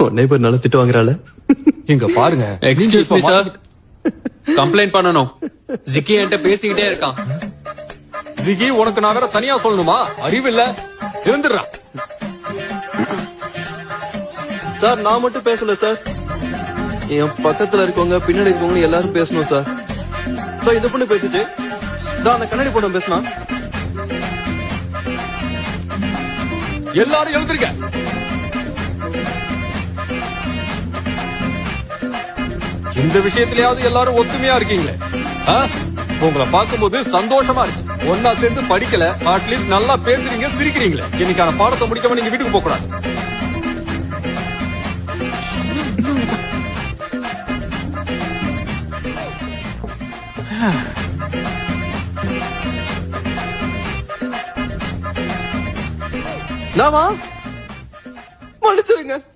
உன்னை பேர் நல்லா திட்டு வாங்குறாள். இங்க பாருங்க. எக்ஸ்கியூஸ் மீ சார், கம்ப்ளைண்ட் பண்ணணும். ஜிக்கி என்கிட்ட பேசிக்கிட்டே இருக்கான். ஜிகி, உனக்கு நான் வேற தனியா சொல்லணுமா? அறிவில்ல, இருந்துடுறா. சார் நான் மட்டும் பேசல சார், என் பக்கத்துல இருக்கவங்க பின்னாடி இருக்கவங்க எல்லாரும் பேசணும் சார். சார் இந்த பொண்ணு பேசுச்சு, அந்த கண்ணாடி பொண்ணு பேசினா. எல்லாரும் எழுந்திருக்க. இந்த விஷயத்திலேயாவது எல்லாரும் ஒத்துமையா இருக்கீங்களே. உங்களை பார்க்கும்போது சந்தோஷமா இருக்கு. ஒன்னா சேர்ந்து படிக்கல, அட்லீஸ்ட் நல்லா பேசுறீங்க, சிரிக்கிறீங்களே. இன்னைக்கான பாடத்தை முடிக்காம நீங்க வீட்டுக்கு போக கூடாது. நாமா மன்னிச்சிருங்க.